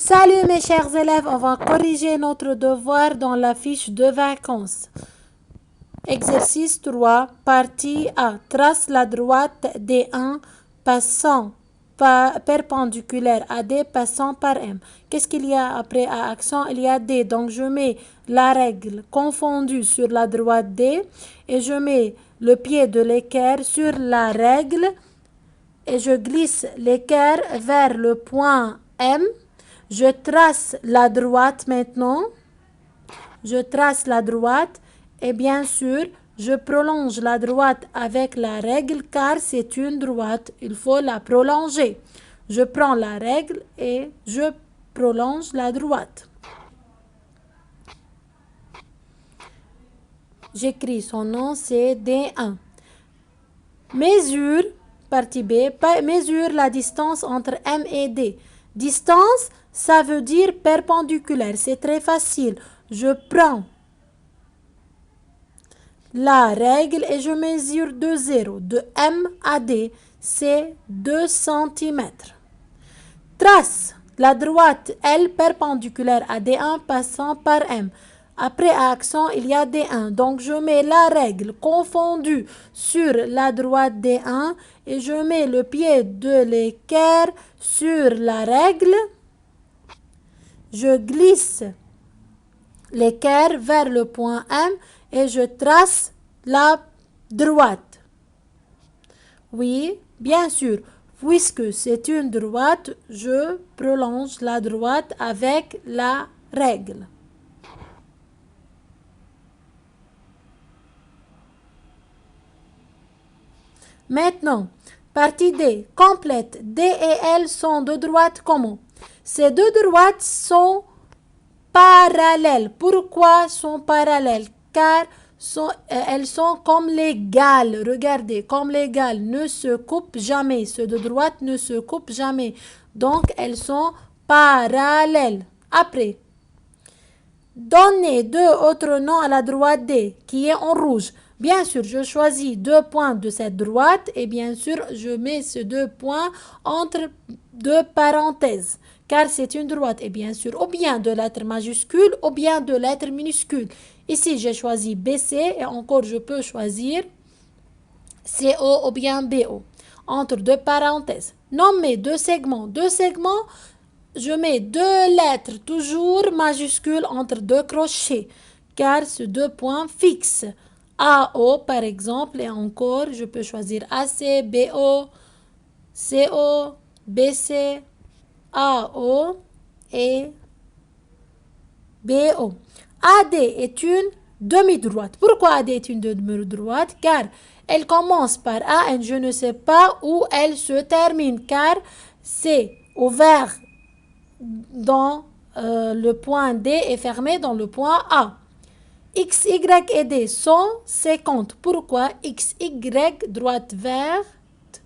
Salut mes chers élèves, on va corriger notre devoir dans la fiche de vacances. Exercice 3, partie A. Trace la droite D1 passant perpendiculaire à D passant par M. Qu'est-ce qu'il y a après A accent? Il y a D. Donc je mets la règle confondue sur la droite D et je mets le pied de l'équerre sur la règle et je glisse l'équerre vers le point M. Je trace la droite maintenant. Je trace la droite et bien sûr, je prolonge la droite avec la règle car c'est une droite. Il faut la prolonger. Je prends la règle et je prolonge la droite. J'écris son nom, c'est D1. Mesure, partie B, mesure la distance entre M et D. Distance, ça veut dire perpendiculaire. C'est très facile. Je prends la règle et je mesure de 0. De M à D, c'est 2 cm. Trace la droite L perpendiculaire à D1 passant par M. Après accent, il y a D1. Donc, je mets la règle confondue sur la droite D1 et je mets le pied de l'équerre sur la règle. Je glisse l'équerre vers le point M et je trace la droite. Oui, bien sûr, puisque c'est une droite, je prolonge la droite avec la règle. Maintenant, partie D, complète. D et L sont deux droites comment? Ces deux droites sont parallèles. Pourquoi sont parallèles? Car elles sont comme les gales. Regardez, comme les gales ne se coupent jamais. Ces deux droites ne se coupent jamais. Donc, elles sont parallèles. Après, donnez deux autres noms à la droite D qui est en rouge. Bien sûr, je choisis deux points de cette droite et bien sûr, je mets ces deux points entre deux parenthèses car c'est une droite et bien sûr, ou bien de lettres majuscules ou bien de lettres minuscules. Ici, j'ai choisi BC et encore, je peux choisir CO ou bien BO entre deux parenthèses. Nommez deux segments. Deux segments, je mets deux lettres toujours majuscules entre deux crochets car ces deux points fixes. AO par exemple et encore je peux choisir AC, BO, CO, BC, AO et BO. AD est une demi-droite. Pourquoi AD est une demi-droite? Car elle commence par A et je ne sais pas où elle se termine car c'est ouvert dans le point D et fermé dans le point A. X, Y et D sont 50. Pourquoi X, Y, droite verte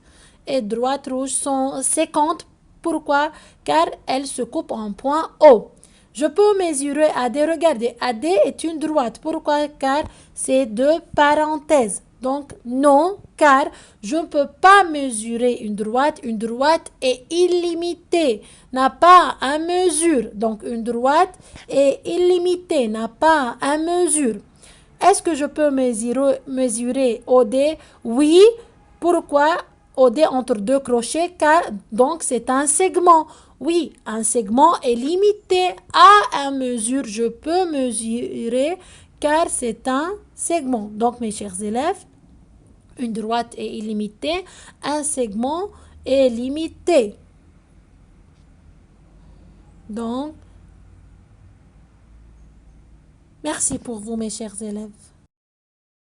et droite rouge sont 50? Pourquoi? Car elles se coupent en point O. Je peux mesurer AD. Regardez, AD est une droite. Pourquoi? Car c'est deux parenthèses. Donc, non, car je ne peux pas mesurer une droite. Une droite est illimitée, n'a pas à mesure. Donc, une droite est illimitée, n'a pas à mesure. Est-ce que je peux mesurer OD? Oui. Pourquoi? OD entre deux crochets, car donc c'est un segment. Oui, un segment est limité à une mesure. Je peux mesurer car c'est un segment. Donc, mes chers élèves, une droite est illimitée, un segment est limité. Donc, merci pour vous, mes chers élèves.